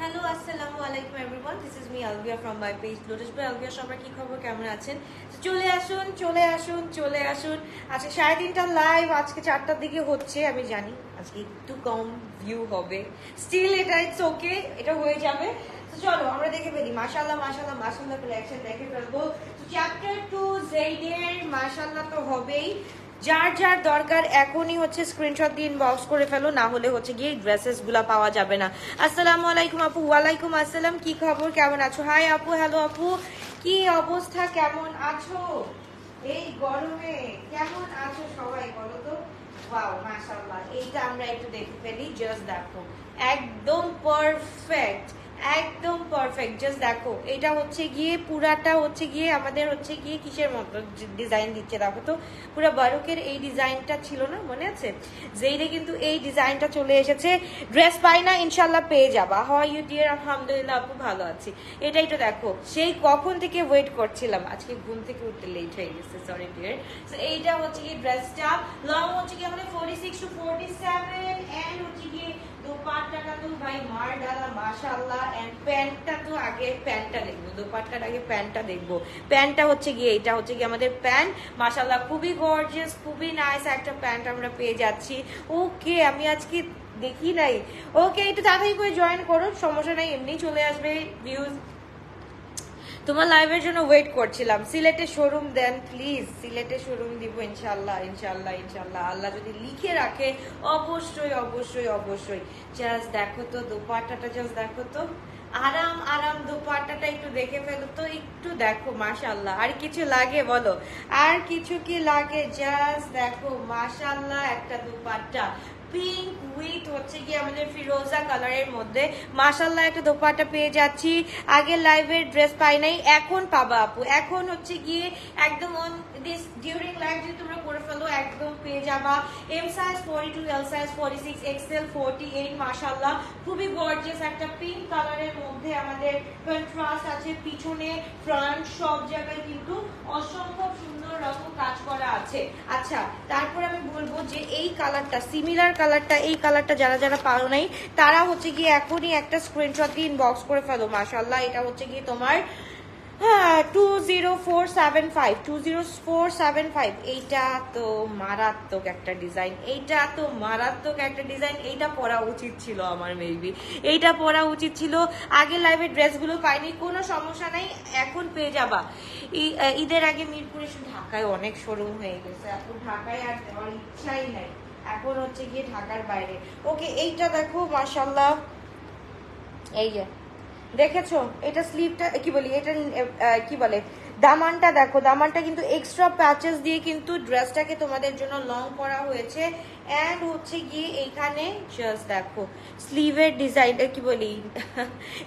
Hello আসসালামু আলাইকুম everyone, this is me Alvia from my page lotus by Alvia. সবাই কি খবর, কেমন আছেন? চলে আসুন চলে আসুন চলে আসুন। আজকে 3:30টার লাইভ, আজকে 4টার দিকে হচ্ছে। আমি জানি আজকে একটু কম ভিউ হবে, স্টিল এটা ইটস ওকে, এটা হয়ে যাবে। তো চলো আমরা দেখে ফেলি। মাশাআল্লাহ মাশাআল্লাহ মাশাআল্লাহ কালেকশন দেখে ফেলবো। তো চ্যাপ্টার 2 জেইডের মাশাআল্লাহ তো হবেই। যার যার দরকার এখনই হচ্ছে স্ক্রিনশট দিয়ে ইনবক্স করে ফেলো, না হলে হচ্ছে গিয়ে ড্রেসেস গুলা পাওয়া যাবে না। আসসালামু আলাইকুম আপু। ওয়ালাইকুম আসসালাম, কি খবর, কেমন আছো? হাই আপু, হ্যালো আপু, কি অবস্থা, কেমন আছো এই গরমে? কেমন আছো সবাই বলো তো? ওয়াও মাশাআল্লাহ, এইটা আমরা একটু দেখে ফেলি। জাস্ট দেখো, একদম পারফেক্ট, একদম পারফেক্ট। জাস্ট দেখো, এটা হচ্ছে গিয়ে পুরাটা হচ্ছে গিয়ে আমাদের হচ্ছে গিয়ে কিসের মতো ডিজাইন দিচ্ছে দেখো তো। পুরো বারুকের এই ডিজাইনটা ছিল না, মনে আছে? যেইরে কিন্তু এই ডিজাইনটা চলে এসেছে। ড্রেস পাই না, ইনশাল্লাহ পেয়ে যাবা। How are you dear? আলহামদুলিল্লাহ আপু, ভালো আছি। এটাই তো দেখো, সেই কখন থেকে ওয়েট করছিলাম। আজকে ঘুম থেকে উঠতে লেট হয়ে গেছে, সরি ডিয়ার। সো এইটা হচ্ছে গিয়ে ড্রেসটা। লং হচ্ছে গিয়ে আমাদের 46 to 47 এন্ড হচ্ছে গিয়ে দোপাট্টাটা তো ভাই মার ডালা মাশাআল্লাহ। এন্ড প্যান্টটা তো আগে প্যান্টটা দেখবো, দোপাট্টার আগে প্যান্টটা দেখবো। প্যান্টটা হচ্ছে গিয়ে এটা হচ্ছে গিয়ে আমাদের প্যান্ট। মাশাআল্লাহ খুবই গর্জিয়াস, খুবই নাইস একটা প্যান্ট আমরা পেয়ে যাচ্ছি। ওকে, আমি আজকে দেখি নাই। ওকে, একটু তাড়াতাড়ি করে জয়েন করো, সমস্যা নাই, এমনি চলে আসবে ভিউজ। তোমার লাইভের জন্য ওয়েট করছিলাম। সিলেটে শোরুম দেন প্লিজ, সিলেটে শোরুম দিব ইনশাল্লাহ ইনশাল্লাহ ইনশাল্লাহ, আল্লাহ যদি লিখে রাখে অবশ্যই অবশ্যই অবশ্যই। জাস্ট দেখো তো দোপাট্টাটা, জাস্ট দেখো তো, আরাম আরাম দোপাট্টাটা একটু দেখে ফেলো তো, একটু দেখো মাশাআল্লাহ। আর কিছু লাগে বলো, আর কিছু কি লাগে? জাস্ট দেখো মাশাআল্লাহ একটা দোপাট্টা, পিঙ্ক উইথ হচ্ছে কি আমাদের ফিরোজা কালারের মধ্যে। মাশাআল্লাহ একটা দোপাট্টা পেয়ে যাচ্ছি। আগে লাইভের ড্রেস পাই নাই, এখন পাবা আপু। এখন হচ্ছে গিয়ে একদম অন দিস ডিউরিং লাইভ যদি তোমরা করে ফেলো একদম পেয়ে যাবা। M size 42, L size 46, XL 48। মাশাআল্লাহ খুবই গর্জিয়াস একটা পিঙ্ক কালারের মধ্যে আমাদের কন্ট্রাস্ট আছে। পিছনে ফ্রন্ট সব জায়গায় কিন্তু অসম্ভব সুন্দর রকম কাজ করা আছে। আচ্ছা, তারপর আমি বলবো যে এই কালারটা, সিমিলার কালারটা, এই কালারটা যারা যারা পাও নাই তারা হচ্ছে গিয়ে এখনই একটা স্ক্রিনশট দিয়ে ইনবক্স করে ফেলো। মাশাআল্লাহ এটা হচ্ছে গিয়ে তোমার 20475, 20475। এইটা তো মারাত্মক একটা ডিজাইন, এইটা তো মারাত্মক একটা ডিজাইন। এইটা পরা উচিত ছিল আমার, মেবি এইটা পরা উচিত ছিল। আগে লাইভে ড্রেসগুলো পাইনি, কোনো সমস্যা নাই, এখন পেয়ে যাবা। ঈদের আগে মিরপুরে, ঢাকায় অনেক শোরুম হয়ে গেছে, এখন ঢাকায় আর দেওয়ার ইচ্ছাই নাই, এখন হচ্ছে গিয়ে ঢাকার বাইরে। ওকে, এইটা দেখো মাশাআল্লাহ, এই যে দেখেছো, এটা স্লিভটা কি বলি, এটা কি বলে, দামানটা দেখো, দামানটা কিন্তু এক্সট্রা প্যাচেস দিয়ে কিন্তু ড্রেসটাকে তোমাদের জন্য লং করা হয়েছে। এন্ড হচ্ছে গিয়ে এইখানে জাস্ট দেখো স্লিভের ডিজাইনটা কি বলি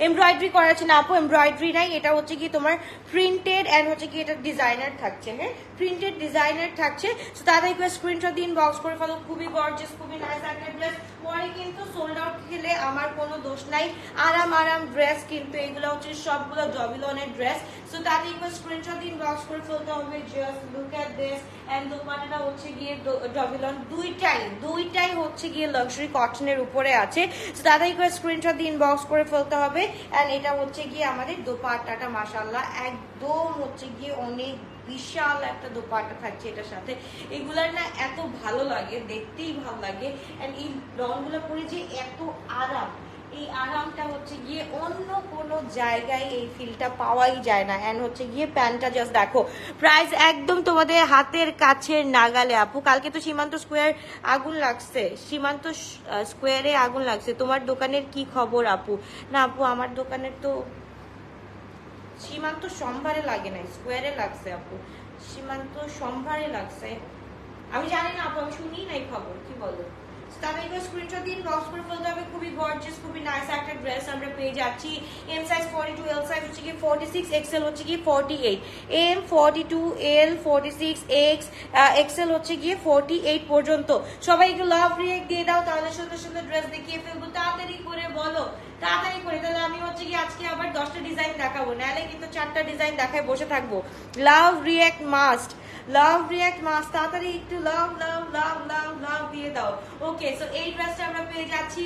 এমব্রয়ডারি করা আছে না আপু, এমব্রয়ডারি নাই, এটা হচ্ছে কি তোমার প্রিন্টেড। এন্ড হচ্ছে কি এটা ডিজাইনার থাকছে, হ্যাঁ প্রিন্টেড ডিজাইনার থাকছে। তো তাদের স্ক্রিনশট দিয়ে ইনবক্স করে ফেলো। খুবই গর্জিয়াস, খুবই নাইস একটা ড্রেস। পরে কিন্তু সোল্ড আউট খেলে আমার কোনো দোষ নাই, আরাম আরাম ড্রেস কিন্তু এগুলো হচ্ছে সবগুলো জবিলনের ড্রেস। সো তাদের স্ক্রিনশট দিয়ে ইনবক্স করে ফেলতে হবে। Just look at this. And দোপাট্টাটা হচ্ছে গিয়ে জবিলন, দুইটাই হচ্ছে গিয়ে লাক্সারি কটনের উপরে আছে। সো তাদের স্ক্রিনশট দিয়ে ইনবক্স করে ফেলতে হবে। এন্ড এটা হচ্ছে গিয়ে আমাদের দোপাট্টাটা মাশাআল্লাহ একদম হচ্ছে গিয়ে অনেক বিশাল একটা দোপাট্টা থাকছে এটার সাথে। এগুলার না এত ভালো লাগে, দেখতেই ভালো লাগে। এন্ড এই রংগুলো পরে যে এত আরাম, এই আরামটা হচ্ছে গিয়ে অন্য কোনো জায়গায় এই ফিলটা পাওয়াই যায় না। এন্ড হচ্ছে গিয়ে প্যান্টটা জাস্ট দেখো, প্রাইস একদম তোমাদের হাতের কাছের নাগালে আপু। কালকে তো সীমান্ত স্কোয়ার আগুন লাগছে, সীমান্ত স্কোয়ারে আগুন লাগছে। তোমার দোকানের কি খবর আপু? না আপু, আমার দোকানের তো সীমান্ত সোমবারে লাগে নাই, স্কোয়ারে লাগছে আপু। সীমান্ত সোমবারে লাগছে, আমি জানি না আপু, আমি শুনি নাই খবর, কি বলো? তাহলে স্ক্রিনশট দিন, বক্স করে ফেলতে হবে। খুবই গর্জিয়াস, খুবই নাইস একটা ড্রেস আমরা পেয়ে যাচ্ছি। এম সাইজ 42, এল সাইজ হচ্ছে কি 46, এক্সেল হচ্ছে কি 48। এম 42, এল 46, এক্সেল হচ্ছে গিয়ে 48 পর্যন্ত। সবাই একটু লাভ রিয়েক্ট দিয়ে দাও, তাহলে সুন্দর সুন্দর ড্রেস দেখিয়ে ফেলবো। তাড়াতাড়ি করে বলো, তাড়াতাড়ি করে, তাহলে আমি হচ্ছে কি আজকে আবার 10টা ডিজাইন দেখাবো, নাহলে কিন্তু 4টা ডিজাইন দেখায় বসে থাকবো। Love react must, love react must, তাড়াতাড়ি একটু লাভ লাভ লাভ লাভ লাভ দিয়ে দাও। ওকে, সো এই ড্রেসটা আমরা পেয়ে যাচ্ছি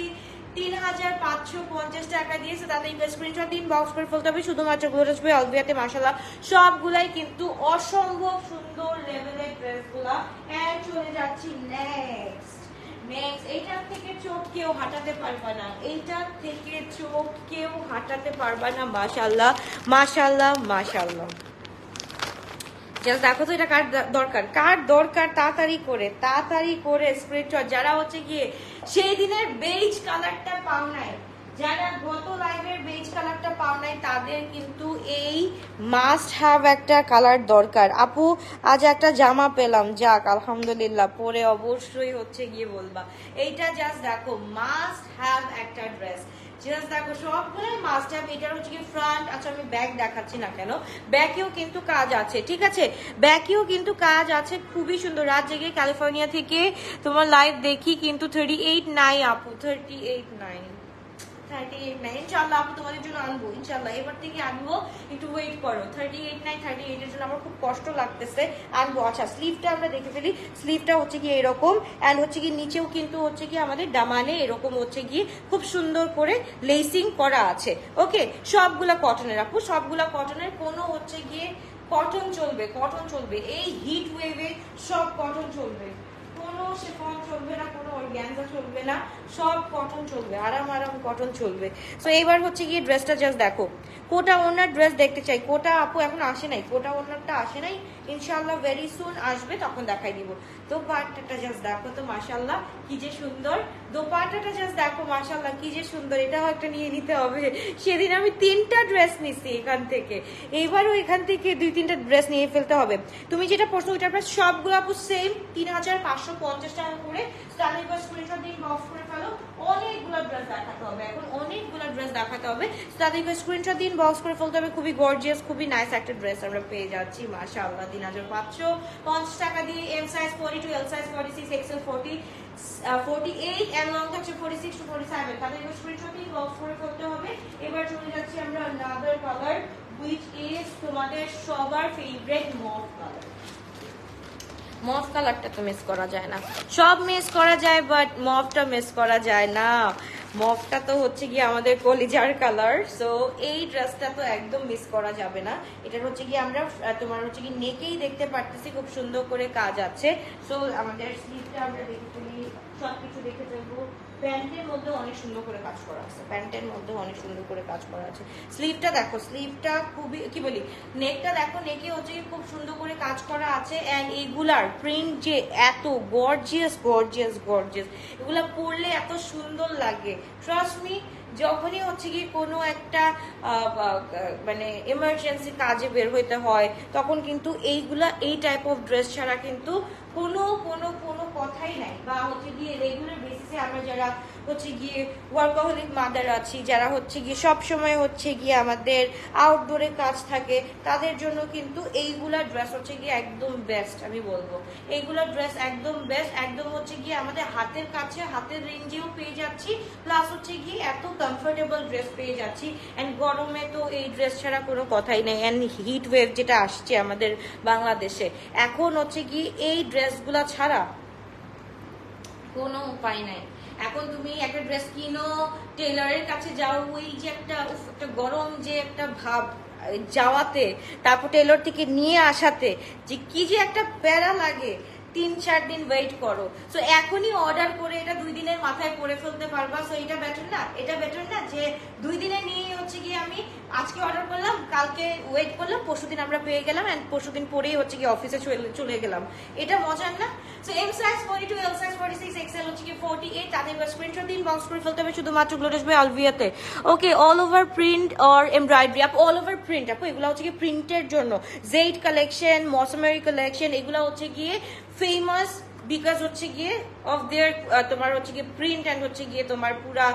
3550 টাকা দিয়েছে, তাতে স্ক্রিনশট দিন, বক্স করে ফেলতে হবে শুধুমাত্র গ্লোটাস বাই আলভিয়াতে। মাশাআল্লাহ সবগুলাই কিন্তু অসম্ভব সুন্দর লেভেলের ড্রেসগুলা। এন্ড চলে যাচ্ছি নেক্সট। এইটার থেকে চোখ কেউ হাঁটাতে পারবে না, এইটার থেকে চোখ কেউ হাঁটাতে পারবে না। মাশাআল্লাহ মাশাআল্লাহ মাশাআল্লাহ। জাস্ট দেখো তো এটা কার দরকার, তাড়াতাড়ি করে স্ক্রিনশট। যারা হচ্ছে গিয়ে সেই দিনের বেজ কালারটা পাও নাই, যারা গত লাইভের বেজ কালারটা পাও নাই, তাদের কিন্তু এই মাস্ট হ্যাভ একটা কালার দরকার। আপু আজ একটা জামা পেলাম, যাক আলহামদুলিল্লাহ, পরে অবশ্যই হচ্ছে গিয়ে বলবা। এইটা জাস্ট দেখো মাস্ট হ্যাভ একটা ড্রেস। জাস্ট দেখো সবগুলোই মাস্ট হ্যাভ। এটার হচ্ছে কি ফ্রন্ট, আচ্ছা আমি ব্যাক দেখাচ্ছি না কেন, ব্যাকেও কিন্তু কাজ আছে, ঠিক আছে, ব্যাকেও কিন্তু কাজ আছে, খুবই সুন্দর। রাত জেগে ক্যালিফোর্নিয়া থেকে তোমার লাইভ দেখি, কিন্তু 38 নাই আপু, 38 নাই, 38 নাই। ইনশাআল্লাহ আপু তোমাদের জন্য আনবো, ইনশাআল্লাহ এবার থেকে আনবো, একটু ওয়েট করো। 38 নাই, 38 এর জন্য আমার খুব কষ্ট লাগতেছে, আনবো। আচ্ছা স্লিভটা আমরা দেখে ফেলি। স্লিভটা হচ্ছে কি এরকম, এন্ড হচ্ছে কি নিচেও কিন্তু হচ্ছে কি আমাদের দামানে এরকম হচ্ছে কি খুব সুন্দর করে লেসিং করা আছে। ওকে, সবগুলা কটনের আপু, সবগুলা কটনের, কোনো হচ্ছে গিয়ে কটন চলবে এই হিট ওয়েভে, সব কটন চলবে, কোনো শিফন চলবে না, কোনো অর্গানজা চলবে না, সব কটন চলবে, আরাম কটন চলবে। সো এইবার হচ্ছে গিয়ে ড্রেসটা জাস্ট দেখো। কোটা ওনার ড্রেস দেখতে চাই, কোটা আপু এখন আসে নাই, কোটা ওনারটা আসে নাই, ইনশাআল্লাহ ভেরি সুন আসবে, তখন দেখাই দিব। দোপাট্টাটা জাস্ট দেখো তো মাশাআল্লাহ কি যে সুন্দর, দোপাট্টাটা জাস্ট দেখো মাশাআল্লাহ কি যে সুন্দর। এটাও একটা নিয়ে নিতে হবে, সেদিন আমি 3টা ড্রেস নিছি এখান থেকে, এইবারও এখান থেকে 2-3টা ড্রেস নিয়ে ফেলতে হবে। তুমি যেটা প্রশ্ন ওইটার প্রাইস সবগুলো আপু সেম 3550 টাকা করে। স্টাইলিশ বা স্ক্রিনশট দিন, বক্স করে ফেলো। অনেকগুলো ড্রেস দেখাতে হবে এখন, অনেকগুলো ড্রেস দেখাতে হবে, স্টাইলিশ বা স্ক্রিনশট দিন, বক্স করে ফেলতে হবে। খুবই গর্জিয়াস, খুবই নাইস একটা ড্রেস আমরা পেয়ে যাচ্ছি মাশাআল্লাহ 3550 টাকা দিয়ে। M size 42, L size 46, XL 48 and long হচ্ছে 46 to 47। তাহলে এবার স্ক্রিনশট দিন, বক্স করে ফেলতে হবে। এবার চলে যাচ্ছি আমরা another color which is তোমাদের সবার ফেভারিট মভ কালার। মভ কালারটা তো মিস করা যায় না, সব মিস করা যায় বাট মভটা মিস করা যায় না। মভটা তো হচ্ছে গিয়ে আমাদের কলিজার কালার, সো এই ড্রেসটা তো একদম মিস করা যাবে না। এটার হচ্ছে গিয়ে আমরা তোমার হচ্ছে কি নেকেই দেখতে পারতেছি খুব সুন্দর করে কাজ আছে। সো আমাদের স্লিভটা আমরা দেখে ফেলি, সবকিছু দেখে ফেলবো। প্যান্টের মধ্যে অনেক সুন্দর করে কাজ করা আছে, প্যান্টের মধ্যে অনেক সুন্দর করে কাজ করা আছে। স্লিভটা দেখো, স্লিভটা খুবই কি বলি, নেকটা দেখো, নেকে হচ্ছে খুব সুন্দর করে কাজ করা আছে। এন্ড এইগুলার প্রিন্ট যে এত গর্জিয়াস, এগুলা পরলে এত সুন্দর লাগে, ট্রাস্ট মি। যখনই হচ্ছে কি কোনো একটা মানে এমার্জেন্সি কাজে বের হইতে হয়, তখন কিন্তু এইগুলা, এই টাইপ অফ ড্রেস ছাড়া কিন্তু কোনো কোনো কোনো কথাই নাই। বা হচ্ছে গিয়ে রেগুলার বেসিসে আমরা যারা হচ্ছে গিয়ে ওয়ার্কাহলিক মাদার আছি, যারা হচ্ছে গিয়ে সব সময় হচ্ছে গিয়ে আমাদের আউটডোরে কাজ থাকে, তাদের জন্য কিন্তু এইগুলা ড্রেস হচ্ছে গিয়ে একদম বেস্ট। আমি বলবো এইগুলা ড্রেস একদম বেস্ট, একদম হচ্ছে গিয়ে আমাদের হাতের কাছে, হাতের রেঞ্জেও পেয়ে যাচ্ছি, প্লাস হচ্ছে গিয়ে এত কমফোর্টেবল ড্রেস পেয়ে যাচ্ছি। অ্যান্ড গরমে তো এই ড্রেস ছাড়া কোনো কথাই নেই। অ্যান্ড হিট ওয়েভ যেটা আসছে আমাদের বাংলাদেশে, এখন হচ্ছে কি এই ড্রেসগুলা ছাড়া কোনো উপায় নাই। এখন তুমি একটা ড্রেস কিনো, টেলারের কাছে যাও, ওই যে একটা গরম যে একটা ভাব যাওয়াতে, তারপর টেলর থেকে নিয়ে আসাতে যে কি যে একটা প্যারা লাগে, 3-4 দিন ওয়েট করো। সো এখনই অর্ডার করে এটা 2 দিনের মাথায় করে ফেলতে পারবা। সো এটা বেটার না, এটা বেটার না যে 2 দিনে নিয়ে হচ্ছে গিয়ে আমি আজকে অর্ডার করলাম, কালকে ওয়েট করলাম, পরশুদিন আমরা পেয়ে গেলাম, এন্ড পরশুদিন পরেই হচ্ছে গিয়ে অফিসে চলে গেলাম। এটা মজার না। So M size 42, L size 46, XL হচ্ছে গিয়ে 48। তাদের স্ক্রিনশট দিন, বক্স করে ফেলতে হবে শুধুমাত্র গ্লোটাস বাই আলভিয়াতে। Okay, all over print or embroidery আপু, অল ওভার প্রিন্ট আপু, এগুলো হচ্ছে গিয়ে প্রিন্টের জন্য। জেড কালেকশন, মৌসুমারি কালেকশন, এগুলো হচ্ছে গিয়ে ফেমাস বিকজ হচ্ছে গিয়ে অফ দেয়ার তোমার হচ্ছে গিয়ে প্রিন্ট অ্যান্ড হচ্ছে গিয়ে তোমার পুরা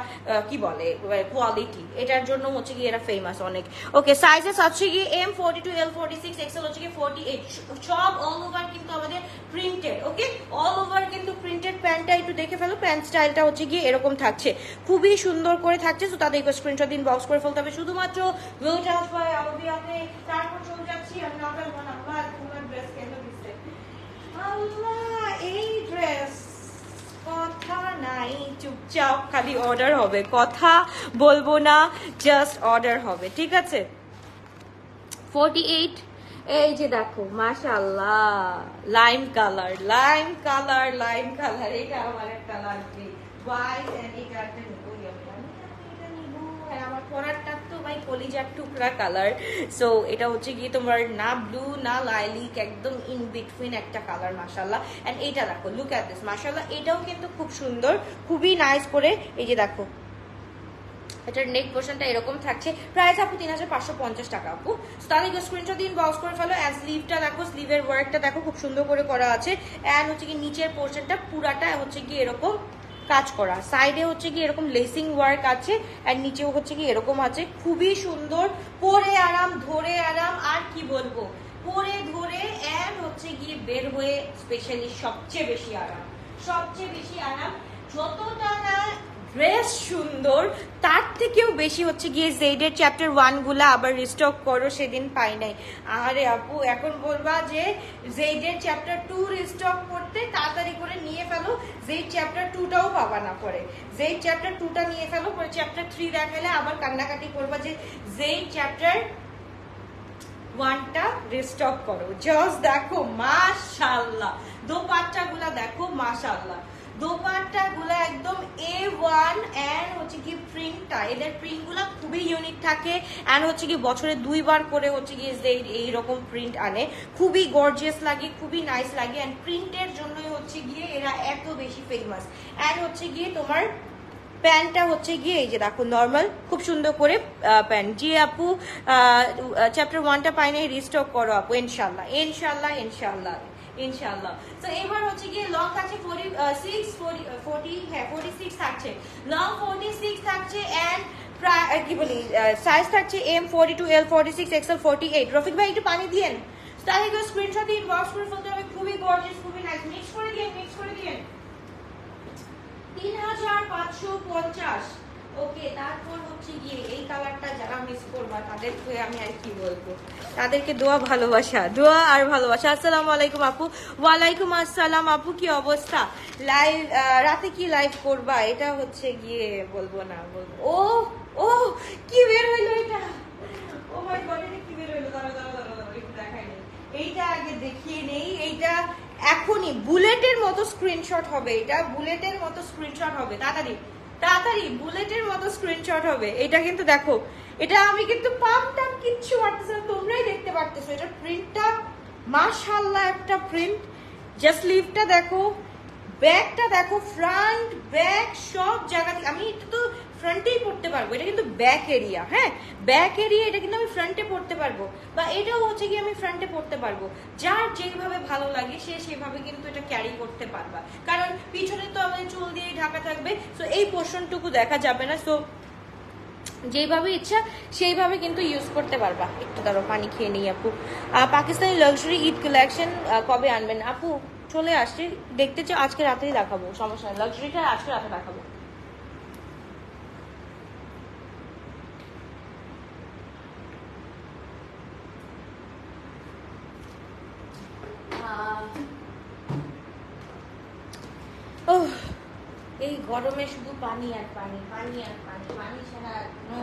কি বলে কোয়ালিটি, এটার জন্য হচ্ছে গিয়ে এরা ফেমাস অনেক। ওকে, সাইজেস হচ্ছে গিয়ে M42, L46, এক্সেল হচ্ছে গিয়ে 48, সব অল ওভার কিন্তু আমাদের প্রিন্টেড। ওকে, অল ওভার কিন্তু প্রিন্টেড। প্যান্টটা একটু দেখে ফেলো, প্যান্ট স্টাইলটা হচ্ছে গিয়ে এরকম থাকছে, খুবই সুন্দর করে থাকছে। তো তাদের স্ক্রিনশট দিন, বক্স করে ফেলতে হবে শুধুমাত্র গ্লোটাস বাই আলভিয়াতে। তারপর চলে যাচ্ছি ড্রেস কেন দিচ্ছে আল্লাহ, এই ড্রেস কথা নাই, চুপ চুপচাপ খালি অর্ডার হবে, কথা বলবো না, জাস্ট অর্ডার হবে, ঠিক আছে? 48, এই যে দেখো মাশাআল্লাহ, lime colour, lime colour, lime colour, এটা আমার একটা লাগবে হোয়াইট এন্ড এটা একটা নিবো, এটা নিবো। হ্যাঁ, আমার পরারটা তো ভাই কলিজার টুকরা কালার, সো এটা হচ্ছে গিয়ে তোমার না ব্লু না লাইলিক, একদম ইন বিটুইন একটা কালার মাশাআল্লাহ। এন্ড এইটা দেখো, লুক এট দিস মাশাআল্লাহ, এটাও কিন্তু খুব সুন্দর, খুবই নাইস করে। এই যে দেখো এটার নেক পোর্শনটা এরকম থাকছে, প্রাইস আপু 3550 টাকা আপু। তাহলে স্ক্রিনশট দিন, বক্স করে ফেলো। এন্ড স্লিভটা দেখো, স্লিভের ওয়ার্কটা দেখো খুব সুন্দর করে করা আছে। এন্ড হচ্ছে কি নিচের পোর্শনটা পুরাটা হচ্ছে কি এরকম কাজ করা, সাইডে হচ্ছে কি এরকম লেসিং ওয়ার্ক আছে, এন্ড নিচেও হচ্ছে কি এরকম আছে, খুবই সুন্দর, পরে আরাম, ধরে আরাম, আর কি বলবো, পরে ধরে এন্ড হচ্ছে গিয়ে বের হয়ে স্পেশালি সবচেয়ে বেশি আরাম, সবচেয়ে বেশি আরাম। যতটা না ড্রেস সুন্দর, তার থেকেও বেশি হচ্ছে গিয়ে জেডের চ্যাপ্টার 1 গুলা আবার রিস্টক করো, সেদিন পাই নাই। আরে আপু এখন বলবা যে জেডের চ্যাপ্টার 2 রিস্টক করতে, তাড়াতাড়ি করে নিয়ে ফেলো, জেড চ্যাপ্টার 2টাও পাবা না পরে, জেড চ্যাপ্টার 2টা নিয়ে ফেলো, পরে চ্যাপ্টার 3 দেখালে আবার কান্নাকাটি করবা যে জেড চ্যাপ্টার 1টা রিস্টক করো। জাস্ট দেখো মাশাআল্লাহ, দোপাট্টা গুলা দেখো মাশাআল্লাহ, দোপাট্টা গুলা একদম A1 এন্ড হচ্ছে কি প্রিন্টটা, এদের প্রিন্ট গুলা খুবই ইউনিক থাকে, এন্ড হচ্ছে কি বছরে 2 বার করে হচ্ছে কি এইরকম প্রিন্ট আনে, খুবই গর্জিয়াস লাগে, খুবই নাইস লাগে, এন্ড প্রিন্টের জন্যই হচ্ছে গিয়ে এরা এত বেশি ফেমাস। এন্ড হচ্ছে গিয়ে তোমার প্যান্টটা হচ্ছে গিয়ে এই যে দেখো নর্মাল, খুব সুন্দর করে প্যান্ট। জি আপু চ্যাপ্টার 1টা পাই নাই, রিস্টক করো আপু ইনশাআল্লাহ, ইনশাআল্লাহ, ইনশাআল্লাহ, ইনশাআল্লাহ। তো এবার হচ্ছে গিয়ে লং আছে 46 থাকছে, লং 46 থাকছে, এন্ড কি বলি সাইজ থাকছে M42, L46, XL48। রফিক ভাই একটু পানি দিয়েন, তাহলে স্ক্রিনশট দিয়ে ইনবক্স করে ফেলতে হবে, খুবই গর্জিয়াস, খুবই নাইস। মিক্স করে দিয়েন, মিক্স করে দিয়েন। 3550। ওকে, তারপর হচ্ছে গিয়ে এই কালারটা যারা মিস করবা তাদেরকে আমি আর কি বলবো, তাদেরকে দোয়া ভালোবাসা, দোয়া আর ভালোবাসা। আসসালামু আলাইকুম আপু। ওয়ালাইকুম আসসালাম আপু, কি অবস্থা? লাইভ রাতে কি লাইভ করবা? এটা হচ্ছে গিয়ে বলবো না, বলবো। ও ও কি বের হইলো এটা, ও মাই গড, এটা কি বের হইলো, দাঁড়াও দাঁড়াও দাঁড়াও একটু দেখাই নেই, এইটা আগে দেখিয়ে নেই। এইটা এখনই বুলেটের মতো স্ক্রিনশট হবে, এটা বুলেটের মতো স্ক্রিনশট হবে, তাড়াতাড়ি তাড়াতাড়ি বুলেটের মতো স্ক্রিনশট হবে। এটা কিন্তু দেখো, এটা আমি কিন্তু পাম্পটাম কিচ্ছু পারতেছি না, তোমরাই দেখতে পারতেছো। এটা প্রিন্টটা মাশাআল্লাহ একটা প্রিন্ট, জাস্ট লিভটা দেখো, ব্যাকটা দেখো, ফ্রন্ট ব্যাক সব জায়গা থেকে আমি এটা তো ফ্রন্টেই পড়তে পারবো, এটা কিন্তু ব্যাক এরিয়া, হ্যাঁ ব্যাক এরিয়া, এটা কিন্তু আমি ফ্রন্টে পড়তে পারবো, বা এটাও হচ্ছে কি আমি ফ্রন্টে পড়তে পারবো, যার যেভাবে ভালো লাগে সে সেভাবে কিন্তু এটা ক্যারি করতে পারবা, কারণ পিছনে তো আমাদের চুল দিয়ে ঢাকা থাকবে, সো এই পোর্শনটুকু দেখা যাবে না, সো যেভাবে ইচ্ছা সেইভাবে কিন্তু ইউজ করতে পারবা। একটু ধরো পানি খেয়ে নিই আপু। পাকিস্তানি লাক্সারি ঈদ কালেকশন কবে আনবেন আপু? চলে আসছে, দেখতে চাও আজকে রাতেই দেখাবো, সমস্যা নেই, লাক্সারিটা আজকে রাতে দেখাবো। এই গরমে শুধু পানি আর পানি, পানি আর পানি, পানি ছাড়া কোনো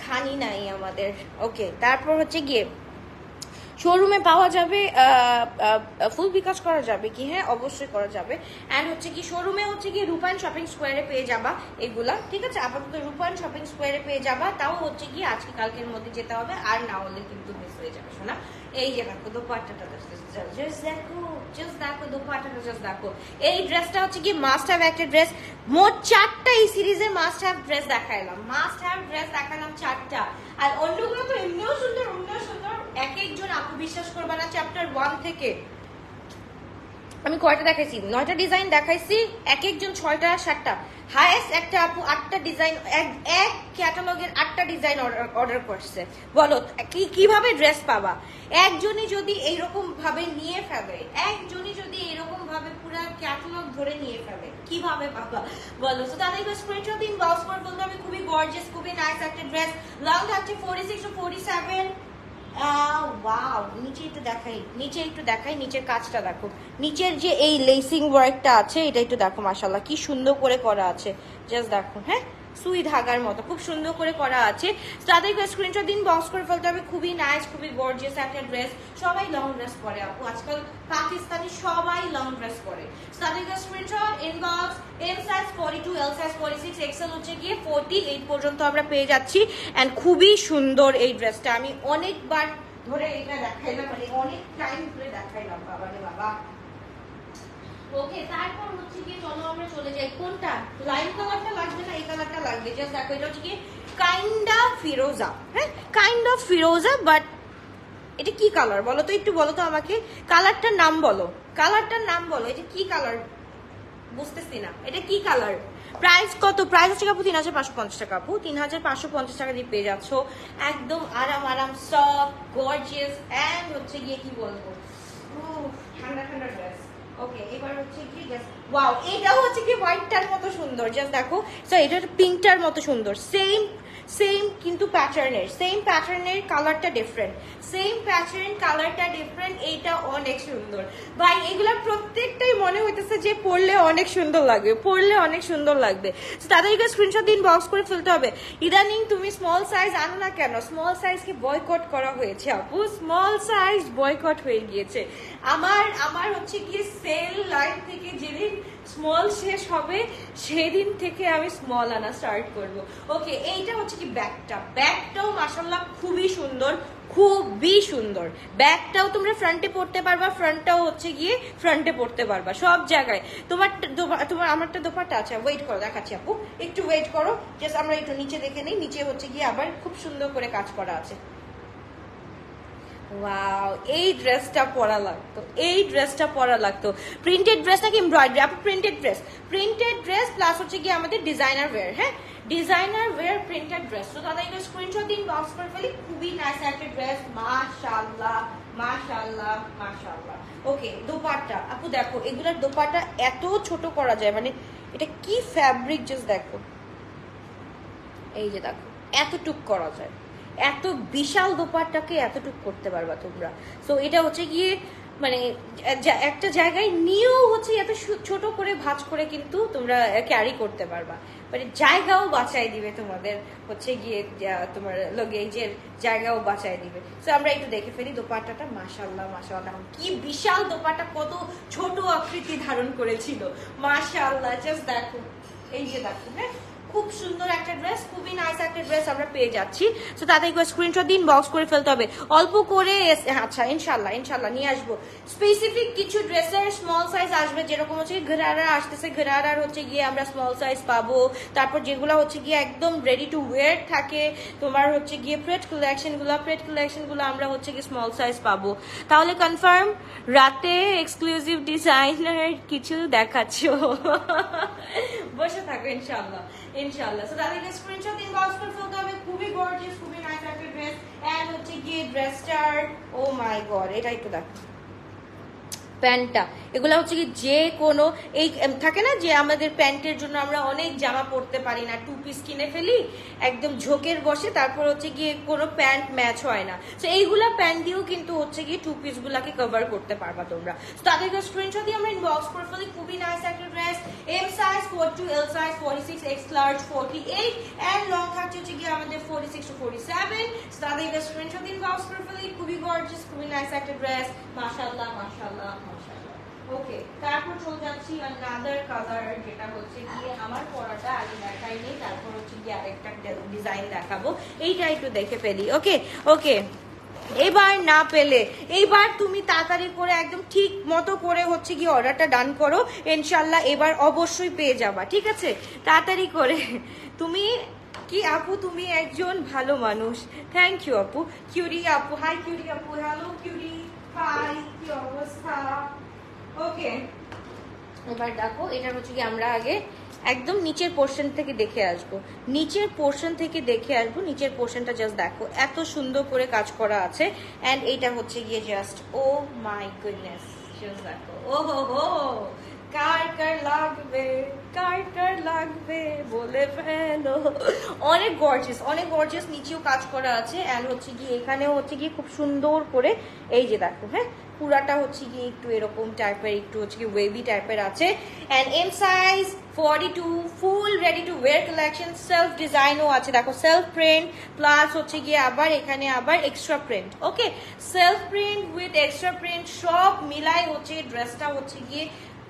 খানি নাই আমাদের। ওকে, তারপর হচ্ছে গিয়ে শোরুমে পাওয়া যাবে, ফুল বিকাশ করা যাবে কি? হ্যাঁ অবশ্যই করা যাবে। অ্যান্ড হচ্ছে কি শোরুমে হচ্ছে কি রূপায়ণ শপিং স্কোয়ারে পেয়ে যাবা এগুলা, ঠিক আছে? আপাতত রূপায়ণ শপিং স্কোয়ারে পেয়ে যাবা, তাও হচ্ছে কি আজকে কালকের মধ্যে যেতে হবে, আর না হলে কিন্তু মিস হয়ে যাবে শোনা। এই যে দেখো দোপাট্টাটা, জাস্ট দেখো দোপাট্টাটা, জাস্ট দেখো। এই ড্রেসটা হচ্ছে কি মাস্ট হ্যাভ একটা ড্রেস, মোট 4টা এই সিরিজের মাস্ট হ্যাভ ড্রেস দেখাইলাম, মাস্ট হ্যাভ ড্রেস দেখালাম 4টা, আর অন্যগুলো তো এমনিও সুন্দর, অন্যও সুন্দর। এক একজন আপু বিশ্বাস করবা না, চ্যাপ্টার 1 থেকে আমি কয়টা দেখাইছি, 9টা ডিজাইন দেখাইছি, এক একজন 6টা 7টা, হাইয়েস্ট একটা আপু 8টা ডিজাইন, এক ক্যাটালগের 8টা ডিজাইন অর্ডার করছে। বলো কিভাবে ড্রেস পাবা? একজনই যদি এইরকম ভাবে নিয়ে ফেলে, একজনই যদি এরকম ভাবে পুরো ক্যাটালগ ধরে নিয়ে ফেলে, কিভাবে পাবা বলো? তো তাদের স্ক্রিনশট দিন, বক্স করে বলতে হবে খুবই গর্জিয়াস, খুবই নাইস একটা ড্রেস। লং থাকছে 46 to 47, ওয়াও, নিচে একটু দেখাই, নিচের কাজটা দেখো, নিচের যে এই লেসিং ওয়ার্কটা আছে এটা একটু দেখো, মাশাআল্লাহ কি সুন্দর করে করা আছে, জাস্ট দেখো। হ্যাঁ, সুই ধাগার মতো খুব সুন্দর করে করা আছে। তাদেরকে স্ক্রিনশট দিন, বক্স করে ফেলতে হবে। খুবই নাইস, খুবই গর্জিয়াস একটা ড্রেস। সবাই লং ড্রেস পরে আপু, আজকাল পাকিস্তানি সবাই লং ড্রেস পরে। তাদেরকে screenshot inbox. M size 42, L size 46, XL হচ্ছে গিয়ে 48 পর্যন্ত আমরা পেয়ে যাচ্ছি। এন্ড খুবই সুন্দর এই ড্রেসটা, আমি অনেকবার ধরে এটা দেখাইলাম, মানে অনেক টাইম ধরে দেখাইলাম। বাবা রে বাবা। ওকে, তারপর হচ্ছে কি, চলো আমরা চলে যাই। কোনটা লাইন কালারটা লাগবে না, এই কালারটা লাগবে। জাস্ট দেখো, এটা হচ্ছে কি কাইন্ড অফ ফিরোজা। হ্যাঁ, কাইন্ড অফ ফিরোজা, বাট এটা কি কালার বলো তো, একটু বলো তো আমাকে। কালারটার নাম বলো, কালারটার নাম বলো। এটা কি কালার বুঝতেছি না, এটা কি কালার। প্রাইস কত? প্রাইস হচ্ছে আপু 3550 টাকা। আপু 3550 টাকা দিয়ে পেয়ে যাচ্ছ একদম আরাম সফট গর্জিয়াস এন্ড হচ্ছে গিয়ে কি বলবো, ঠান্ডা ঠান্ডা ড্রেস। ওকে, এবার হচ্ছে কি জাস্ট ওয়াও, এটাও হচ্ছে কি হোয়াইটটার মতো সুন্দর। জাস্ট দেখো, সো এটা পিঙ্কটার মতো সুন্দর। সেম কিন্তু প্যাটার্নের কালারটা ডিফারেন্ট, সেম প্যাটার্ন কালারটা ডিফারেন্ট। এইটা অনেক সুন্দর ভাই, এগুলা প্রত্যেকটাই মনে হইতেছে যে পরলে অনেক সুন্দর লাগবে। তাদেরকে স্ক্রিনশট দিন, বক্স করে ফেলতে হবে। ইদানিং তুমি স্মল সাইজ আনো না কেন? স্মল সাইজকে বয়কট করা হয়েছে আপু, স্মল সাইজ বয়কট হয়ে গিয়েছে। আমার হচ্ছে গিয়ে সেল লাইভ থেকে যেদিন স্মল শেষ হবে সেদিন থেকে আমি স্মল আনা স্টার্ট করব। ওকে, এইটা হচ্ছে কি ব্যাগটাও মাশাআল্লাহ খুবই সুন্দর, ব্যাগটাও তোমরা ফ্রন্টে পড়তে পারবা, ফ্রন্টটাও হচ্ছে গিয়ে ফ্রন্টে পড়তে পারবা সব জায়গায়। তোমার আমারটা দোপাট্টা আছে, ওয়েট করো দেখাচ্ছি আপু, একটু ওয়েট করো। জাস্ট আমরা একটু নিচে দেখে নেই, নিচে হচ্ছে গিয়ে আবার খুব সুন্দর করে কাজ করা আছে। ওয়াও, এই ড্রেসটা পরা লাগতো। প্রিন্টেড ড্রেস নাকি এমব্রয়ডারি? আপু প্রিন্টেড ড্রেস প্লাস হচ্ছে কি আমাদের ডিজাইনার ওয়্যার। হ্যাঁ, ডিজাইনার ওয়্যার প্রিন্টেড ড্রেস। তো দাদা এটা স্ক্রিনশট দিন, বক্স করে ফেলি। খুবই নাইস একটা ড্রেস, মাশাআল্লাহ। ওকে, দোপাট্টা আপু দেখো, এগুলোর দোপাট্টা এত ছোট করা যায়, মানে এটা কি ফ্যাব্রিক, জাস্ট দেখো, এই যে দেখো এতটুক করা যায়, এত বিশাল দোপাট্টাকে এতটুক করতে পারবা তোমরা। সো এটা হচ্ছে গিয়ে মানে একটা জায়গায় নিয়েও হচ্ছে এত ছোট করে ভাঁজ করে কিন্তু তোমরা ক্যারি করতে পারবা, মানে জায়গাও বাঁচাই দিবে তোমাদের, হচ্ছে গিয়ে তোমার লগেজের জায়গাও বাঁচাই দিবে। সো আমরা একটু দেখে ফেলি দোপাট্টাটা। মাশাআল্লাহ, কি বিশাল দোপাট্টা, কত ছোট আকৃতি ধারণ করেছিল, মাশাআল্লাহ। জাস্ট দেখো, এই যে দেখো, হ্যাঁ খুব সুন্দর একটা ড্রেস, খুবই নাইস একটা ড্রেস আমরা পেয়ে যাচ্ছি। সো তাদেরকে স্ক্রিনশট দিন, বক্স করে ফেলতে হবে অল্প করে। আচ্ছা, ইনশাল্লাহ নিয়ে আসবো। স্পেসিফিক কিছু ড্রেসের স্মল সাইজ আসবে, যেরকম হচ্ছে ঘরারা আসতেছে, ঘরারার হচ্ছে গিয়ে আমরা স্মল সাইজ পাবো। তারপর যেগুলো হচ্ছে গিয়ে একদম রেডি টু ওয়্যার থাকে, তোমার হচ্ছে গিয়ে প্রেড কালেকশনগুলো আমরা হচ্ছে গিয়ে স্মল সাইজ পাবো। তাহলে কনফার্ম রাতে এক্সক্লুসিভ ডিজাইনার কিছু দেখাচ্ছ, বসে থাকো ইনশাল্লাহ। সো তাদেরকে স্ক্রিনশট দিন, বক্স করে ফেলতে হবে। খুবই গর্জিয়াস, খুবই নাইস একটা ড্রেস। এন্ড হচ্ছে গিয়ে ড্রেসটার, ও মাই গড, এটা একটু দেখো প্যান্টটা। এগুলো হচ্ছে কি যে কোনো এই থাকে না যে আমাদের প্যান্টের জন্য আমরা অনেক জামা পরতে পারি না, 2 পিস কিনে ফেলি একদম ঝোঁকের বসে, তারপর হচ্ছে গিয়ে কোনো প্যান্ট ম্যাচ হয় না। তো এইগুলা প্যান্ট দিয়েও কিন্তু হচ্ছে গিয়ে 2 পিস গুলাকে কভার করতে পারবা তোমরা। তাদেরকে স্ক্রিনশট দিয়ে আমরা ইনবক্স করে ফেলি। খুবই নাইস একটা dress. M size 42, L size 46, X large 48 and long থাকছে হচ্ছে গিয়ে আমাদের 46 to 47। তাদেরকে স্ক্রিনশট দিয়ে ইনবক্স করে ফেলি। খুবই গর্জিয়াস, খুবই নাইস একটা ড্রেস, মাশাআল্লাহ। ওকে, তারপর চলে যাচ্ছি আনাদার কালার, যেটা হচ্ছে গিয়ে আমার পরাটা আগে দেখাইনি, তারপর হচ্ছে গিয়ে আরেকটা ডিজাইন দেখাবো, এইটা একটু দেখে ফেলি। ওকে, এবার না পেলে এইবার তুমি তাড়াতাড়ি করে একদম ঠিক মতো করে হচ্ছে গিয়ে অর্ডারটা ডান করো, ইনশাল্লাহ এবার অবশ্যই পেয়ে যাবা, ঠিক আছে? তাড়াতাড়ি করে। তুমি কি আপু, তুমি একজন ভালো মানুষ। থ্যাংক ইউ আপু। কিউরি আপু, হাই কিউরি আপু, হ্যালো কিউরি, হাই, কি অবস্থা? ওকে, এবার দেখো, এটা হচ্ছে কি আমরা আগে একদম নিচের পোর্শন থেকে দেখে আসবো, নিচের পোর্শনটা জাস্ট দেখো, এত সুন্দর করে কাজ করা আছে। এন্ড এইটা হচ্ছে গিয়ে just oh my goodness, just দেখো, ও হো, কার কার লাগবে, কার কার লাগবে বলে ফেলো। অনেক গর্জিয়াস নিচেও কাজ করা আছে। অ্যান্ড হচ্ছে গিয়ে এখানেও হচ্ছে গিয়ে খুব সুন্দর করে এই যে দেখো, হ্যাঁ পুরাটা হচ্ছে গিয়ে একটু এরকম টাইপের, একটু হচ্ছে কি ওয়েভি টাইপের আছে। And M size 42, full ready to wear collection. Self ডিজাইনও আছে, দেখো সেলফ প্রিন্ট প্লাস হচ্ছে গিয়ে আবার এখানে আবার extra print. Okay, self print with extra print সব মিলাই হচ্ছে ড্রেসটা হচ্ছে গিয়ে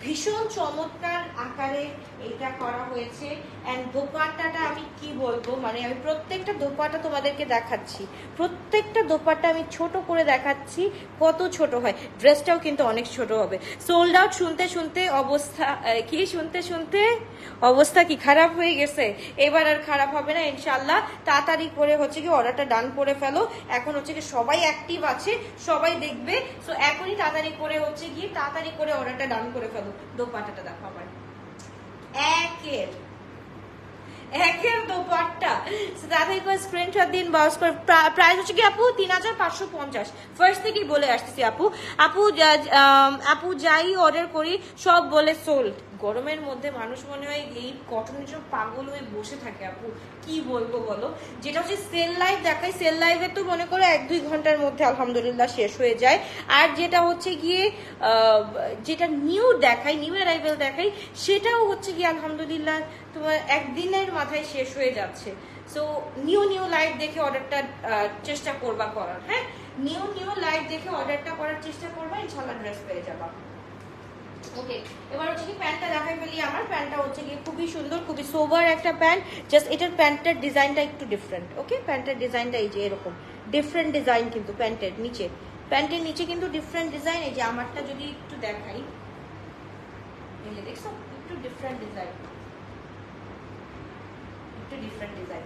ভীষণ চমৎকার আকারে এটা করা হয়েছে। অ্যান্ড দোপাট্টাটা আমি কি বলবো, মানে আমি প্রত্যেকটা দোপাট্টা তোমাদেরকে দেখাচ্ছি, প্রত্যেকটা দোপাট্টা আমি ছোট করে দেখাচ্ছি কত ছোট হয়। ড্রেসটাও কিন্তু অনেক ছোট হবে। সোল্ড আউট শুনতে শুনতে অবস্থা কি খারাপ হয়ে গেছে। এবার আর খারাপ হবে না ইনশাল্লাহ। তাড়াতাড়ি করে হচ্ছে কি অর্ডারটা ডান করে ফেলো। এখন হচ্ছে কি সবাই অ্যাক্টিভ আছে, সবাই দেখবে, সো এখনই তাড়াতাড়ি করে হচ্ছে গিয়ে তাড়াতাড়ি করে অর্ডারটা ডান করে ফেলো। দোপাট্টাটা দেখো আমার একের দোপাট্টা, তাড়াতাড়ি করে স্ক্রিনশট দিন, বাউন্স করে। প্রাইস হচ্ছে কি আপু 3550। ফার্স্ট থেকেই বলে আসতেছি আপু যাই অর্ডার করি সব বলে সোল্ড। গরমের মধ্যে মানুষ মনে হয় এই কটনের জন্য পাগল হয়ে বসে থাকে আপু, কি বলবো বলো। যেটা হচ্ছে সেল লাইভ দেখাই, সেল লাইভে তো মনে করো 1-2 ঘন্টার মধ্যে আলহামদুলিল্লাহ শেষ হয়ে যায়। আর যেটা হচ্ছে গিয়ে যেটা নিউ দেখাই, নিউ অ্যারাইভেল দেখাই, সেটাও হচ্ছে গিয়ে আলহামদুলিল্লাহ তোমার একদিনের মাথায় শেষ হয়ে যাচ্ছে। সো নিউ লাইভ দেখে অর্ডারটা চেষ্টা করবা করার, হ্যাঁ নিউ লাইভ দেখে অর্ডারটা করার চেষ্টা করবা, ইনশাআল্লাহ ড্রেস পেয়ে যাবা। ওকে, এবার হচ্ছে কি প্যান্টটা দেখাই ফেলি। আমার প্যান্টটা হচ্ছে কি খুবই সুন্দর, খুবই সোবার একটা প্যান্ট। জাস্ট এটার প্যান্টের ডিজাইনটা একটু ডিফারেন্ট। ওকে, প্যান্টের ডিজাইনটা এই যে এরকম ডিফারেন্ট ডিজাইন, কিন্তু প্যান্টের নিচে কিন্তু ডিফারেন্ট ডিজাইন। এই যে আমারটা যদি একটু দেখাই, এই যে দেখছো একটু ডিফারেন্ট ডিজাইন।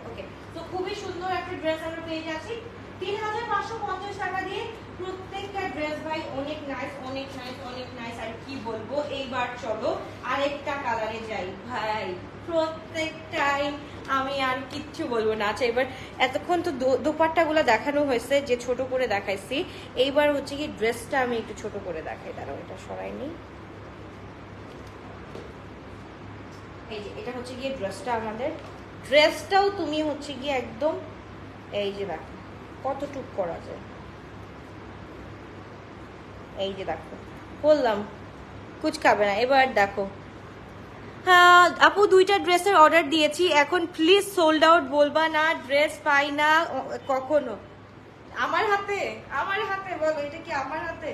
ওকে, তো খুবই সুন্দর একটা ড্রেস আমরা পেয়ে যাচ্ছি 3550 টাকা দিয়ে। প্রত্যেকটা ড্রেস ভাই অনেক নাইস। আর কি বলবো, এইবার চলো আরেকটা কালারে যাই ভাই। প্রত্যেক টাইম আমি আর কিচ্ছু বলবো না। আচ্ছা, এবার এতক্ষণ তো দোপাট্টাগুলো দেখানো হয়েছে যে ছোট করে দেখাইছি, এইবার হচ্ছে কি ড্রেসটা আমি একটু ছোট করে দেখাই। দাঁড়াও, এটা সরাইনি। এই যে এটা হচ্ছে গিয়ে ড্রেসটা আমাদের। ড্রেসটাও তুমি হচ্ছে গিয়ে একদম এই যে দেখো কতটুক করা যায়, এই যে দেখো বললাম কুচকাবে না। এবার দেখো, হ্যাঁ আপু দুইটা ড্রেসের অর্ডার দিয়েছি, এখন প্লিজ সোল্ড আউট বলবা না, ড্রেস পাই না কখনো। আমার হাতে বলো, এটা কি আমার হাতে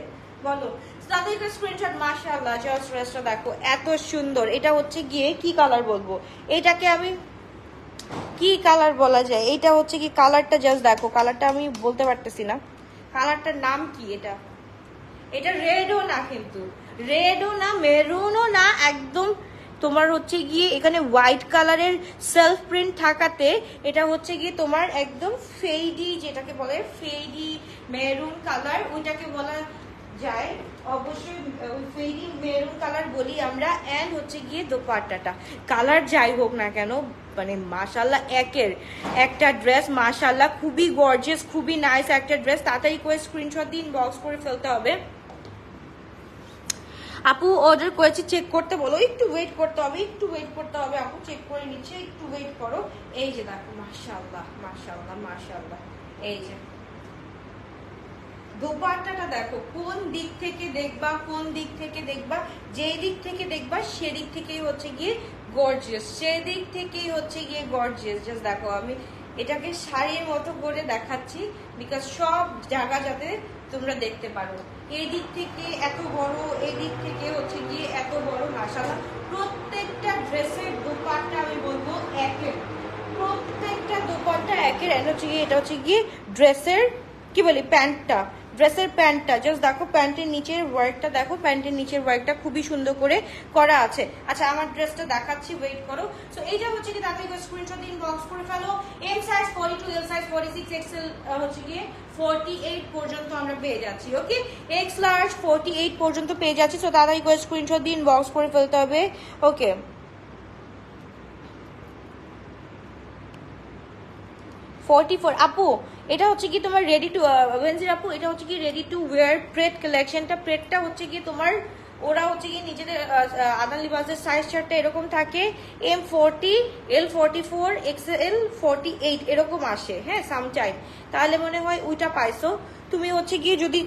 বলো। তাদেরকে স্ক্রিনশট। মাশাআল্লাহ, জাস্ট ড্রেসটা দেখো এত সুন্দর। এটা হচ্ছে গিয়ে কি কালার বলবো, এটাকে আমি কি কালার বলা যায়, এটা হচ্ছে কি কালারটা জাস্ট দেখো, কালারটা আমি বলতে পারতেছি না কালারটার নাম কি। এটা রেডও না, কিন্তু রেডও না, মেরুনও না, একদম তোমার হচ্ছে গিয়ে এখানে হোয়াইট কালারের সেলফ প্রিন্ট থাকাতে এটা হচ্ছে গিয়ে তোমার একদম ফেডি, যেটাকে বলে ফেডি মেরুন কালার, ওইটাকে বলা যায় অবশ্যই, ফেডি মেরুন কালার বলি আমরা। এন্ড হচ্ছে গিয়ে দোপাট্টাটা কালার যাই হোক না কেন, মানে মাশাআল্লাহ একের একটা ড্রেস, মাশাআল্লাহ খুবই গর্জিয়াস, খুবই নাইস একটা ড্রেস। তাড়াতাড়ি করে স্ক্রিনশট দিন, বক্স করে ফেলতে হবে। আপু অর্ডার করেছি, চেক করতে বলো, একটু ওয়েট করতে হবে আপু, চেক করে নিচ্ছে, একটু ওয়েট করো। এই যে দেখো মাশাআল্লাহ, এই যে দোপাট্টাটা দেখো, কোন দিক থেকে দেখবা, যেই দিক থেকে দেখবা সেদিক থেকেই হচ্ছে গিয়ে গর্জিয়াস, জাস্ট দেখো আমি এটাকে শাড়ির মতো করে দেখাচ্ছি বিকজ সব জায়গা যাতে তোমরা দেখতে পারো। এই দিক থেকে এত বড়, এই দিক থেকে হচ্ছে গিয়ে এত বড়। মাশাআল্লাহ প্রত্যেকটা ড্রেসের দোপাট্টা আমি বলবো একের, প্রত্যেকটা দোপাট্টা একের। হচ্ছে গিয়ে এটা হচ্ছে গিয়ে ড্রেসের কি বলি ড্রেসের প্যান্টটা জাস্ট দেখো, প্যান্টের নিচের ওয়ার্কটা দেখো, প্যান্টের নিচের ওয়ার্কটা খুবই সুন্দর করে করা আছে। আচ্ছা আমার ড্রেসটা দেখাচ্ছি, ওয়েট করো। সো এইটা হচ্ছে কি তাড়াতাড়ি স্ক্রিনশট দিন, বক্স করে ফেলো। M size 42, L size 46, XL হচ্ছে গিয়ে 48 পর্যন্ত আমরা পেয়ে যাচ্ছি। ওকে, এক্স লার্জ 48 পর্যন্ত পেয়ে যাচ্ছি। সো তাড়াতাড়ি করে স্ক্রিনশট দিন, বক্স করে ফেলতে হবে। ওকে, 44 আপু, এটা হচ্ছে কি তোমার রেডি টু ওয়েন্সডে আপু, এটা হচ্ছে কি রেডি টু ওয়্যার প্রেড কালেকশনটা। প্রেডটা হচ্ছে কি তোমার ওরা হচ্ছে গিয়ে নিজেদের আদান লিবাসের সাইজ চার্টটা এরকম থাকে, M40, L44, XL 48 এরকম আসে, হ্যাঁ সামটাইম। তাহলে মনে হয় ওইটা পাইছো। তুমি হচ্ছে গিয়ে যদি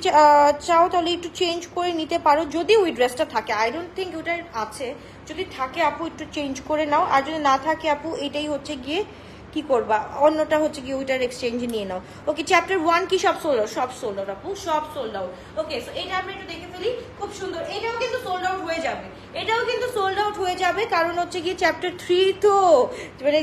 চাও তাহলে একটু চেঞ্জ করে নিতে পারো, যদি ওই ড্রেসটা থাকে। আই ডোন্ট থিঙ্ক ওইটার আছে, যদি থাকে আপু একটু চেঞ্জ করে নাও, আর যদি না থাকে আপু এটাই হচ্ছে গিয়ে কি করবা, অন্যটা হচ্ছে কি ওইটার এক্সচেঞ্জ নিয়ে নাও। ওকে, চ্যাপ্টার 1 কি সব সোল্ড আউট? সব সোল্ড আউট আপু, সব সোল্ড আউট। ওকে, সো এটা আমরা একটু দেখে ফেলি, খুব সুন্দর। এটাও কিন্তু সোল্ড আউট হয়ে যাবে, এটাও কিন্তু সোল্ড আউট হয়ে যাবে, কারণ হচ্ছে গিয়ে চ্যাপ্টার 3 তো মানে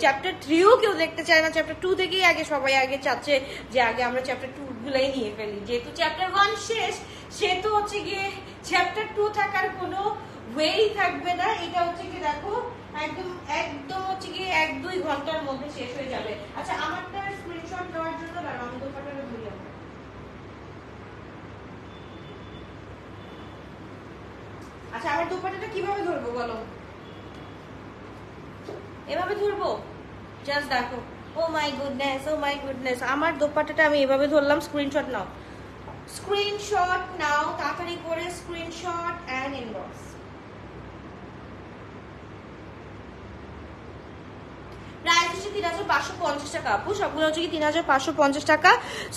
চ্যাপ্টার 3ও কেউ দেখতে চায় না, চ্যাপ্টার 2 থেকেই আগে সবাই আগে চাচ্ছে যে আগে আমরা চ্যাপ্টার 2 গুলাই নিয়ে ফেলি। যেহেতু চ্যাপ্টার 1 শেষ, সেহেতু হচ্ছে গিয়ে চ্যাপ্টার 2 থাকার কোনো ওয়েই থাকবে না। এটা হচ্ছে কি দেখো একদম একদম হচ্ছে গিয়ে 1-2 ঘন্টার মধ্যে শেষ হয়ে যাবে। আচ্ছা, আমারটা স্ক্রিনশট নেওয়ার জন্য দাঁড়াও, আমি দোপাট্টাটা ধরি। আচ্ছা, আমার দোপাট্টাটা কিভাবে ধরবো বলো? এভাবে ধরবো? জাস্ট দেখো। ও my goodness, O my goodness, আমার দোপাট্টাটা আমি এভাবে ধরলাম। স্ক্রিনশট নাও, স্ক্রিনশট নাও, তাড়াতাড়ি করে স্ক্রিনশট এন্ড ইনবক্স। প্রাইস হচ্ছে 3550 টাকা আপু, সবগুলো হচ্ছে কি 3550 টাকা।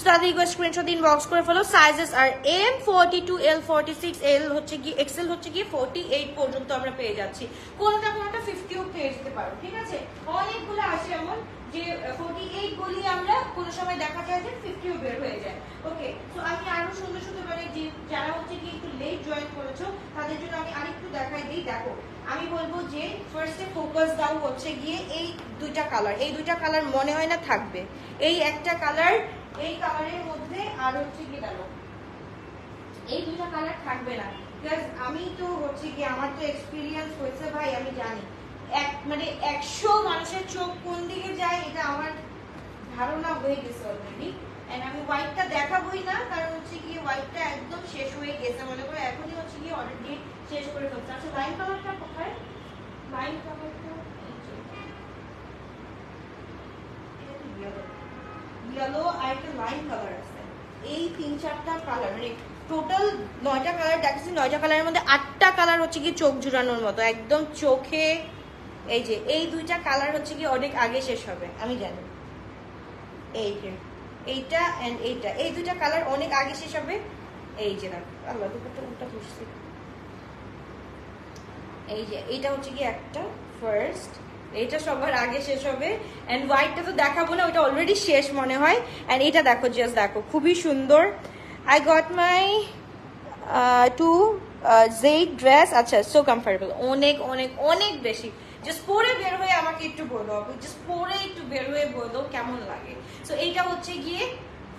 তাড়াতাড়ি করে স্ক্রিনশট ইনবক্স করে ফেলো। সাইজেস আর M42, L46, L হচ্ছে কি XL হচ্ছে কি 48 পর্যন্ত আমরা পেয়ে যাচ্ছি। কোনটা কোনটা 50ও পেয়ে যেতে পারো, ঠিক আছে? অনেকগুলো আসে এমন যে 48 বলি আমরা, কোনো সময় দেখা যায় যে 50ও বের হয়ে যায়। ওকে, তো আমি আরো সুন্দর সুন্দর মানে যে যারা হচ্ছে কি একটু লেট জয়েন করেছো তাদের জন্য আমি আরেকটু দেখাই দিই। দেখো, আমি বলবো যে ফার্স্টে ফোকাস দাও হচ্ছে গিয়ে এই দুইটা কালার, এই দুইটা কালার মনে হয় না থাকবে। এই একটা কালার, এই কালারের মধ্যে আর হচ্ছে গিয়ে দেখো এই দুইটা কালার থাকবে না। বিকজ আমি তো হচ্ছে গিয়ে আমার তো এক্সপিরিয়েন্স হয়েছে ভাই, আমি জানি মানে 100 মানুষের চোখ কোন দিকে যায় এটা আমার ধারণা হয়ে গেছে অলরেডি। এন্ড আমি হোয়াইটটা দেখাবোই না, কারণ হচ্ছে গিয়ে হোয়াইটটা একদম শেষ হয়ে গেছে, মনে করে এখনই হচ্ছে গিয়ে অর্ডার দিয়ে শেষ করে ফেলছে। আচ্ছা, লাইন কালারটা কোথায়? লাইন কালারটা ইয়েলো আর একটা লাইন কালার আছে। এই 3-4টা কালার মানে টোটাল 9টা কালার দেখেছি, 9টা কালারের মধ্যে 8টা কালার হচ্ছে কি চোখ জুড়ানোর মতো, একদম চোখে। এই যে এই দুইটা কালার হচ্ছে কি অনেক আগে শেষ হবে আমি জানি। এই যে এইটা এন্ড এইটা, এই দুইটা কালার অনেক আগে শেষ হবে। এই যে দেখো, আল্লাহ দুটোটা উল্টা করছি। এই যে এইটা হচ্ছে কি একটা ফার্স্ট, এইটা সবার আগে শেষ হবে। এন্ড হোয়াইটটা তো দেখাবো না, ওটা অলরেডি শেষ মনে হয়। এন্ড এটা দেখো, জাস্ট দেখো খুবই সুন্দর। I got my two Z dress. আচ্ছা, সো কমফোর্টেবল, অনেক অনেক অনেক বেশি। জাস্ট পরে বের হয়ে আমাকে একটু বলো, জাস্ট পরে একটু বের হয়ে বলো কেমন লাগে। সো এইটা হচ্ছে গিয়ে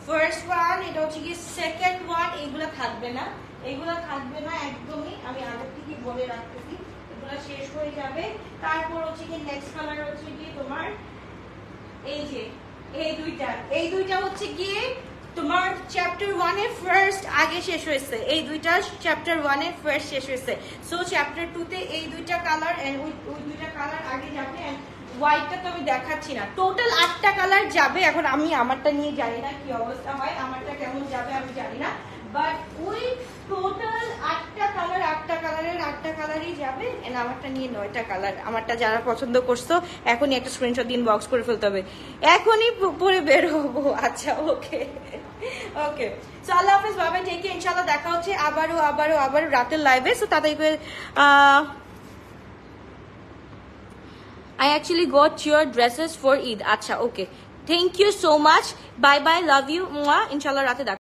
ফার্স্ট ওয়ান, এটা হচ্ছে গিয়ে সেকেন্ড ওয়ান। এইগুলা থাকবে না, এইগুলা থাকবে না একদমই, আমি আগের থেকে বলে রাখতেছি, এগুলা শেষ হয়ে যাবে। তারপর হচ্ছে গিয়ে নেক্সট কালার হচ্ছে গিয়ে তোমার এই যে এই দুইটা হচ্ছে গিয়ে তোমার চ্যাপ্টার 1 এর ফার্স্ট আগে শেষ হয়েছে। এই দুইটা চ্যাপ্টার 1 এর ফার্স্ট শেষ হয়েছে। সো চ্যাপ্টার 2 তে এই দুইটা কালার এন্ড ওই দুইটা কালার আগে যাবে। এন্ড হোয়াইটটা তো আমি দেখাচ্ছি না, টোটাল 8টা কালার যাবে। এখন আমি আমারটা নিয়ে জানি না কি অবস্থা হয়, আমারটা কেমন যাবে আমি জানি না, বাট ওই টোটাল 8টা কালার, 8টা কালারের 8টা কালারই যাবে। এন্ড আমারটা নিয়ে 9টা কালার। আমারটা যারা পছন্দ করছো এখনই একটা স্ক্রিনশট দিন বক্স করে ফেলতে হবে, এখনই পরে বের হবো। আচ্ছা, ওকে ওকে, সো আল্লাহ হাফেজ, বাবা, টেক কেয়ার। ইনশাআল্লাহ দেখা হচ্ছে আবারও রাতের লাইভে। সো তাড়াতাড়ি করে I actually got your dresses for Eid. আচ্ছা, okay, thank you so much, bye bye, love you, ইনশাআল্লাহ রাতে দেখা।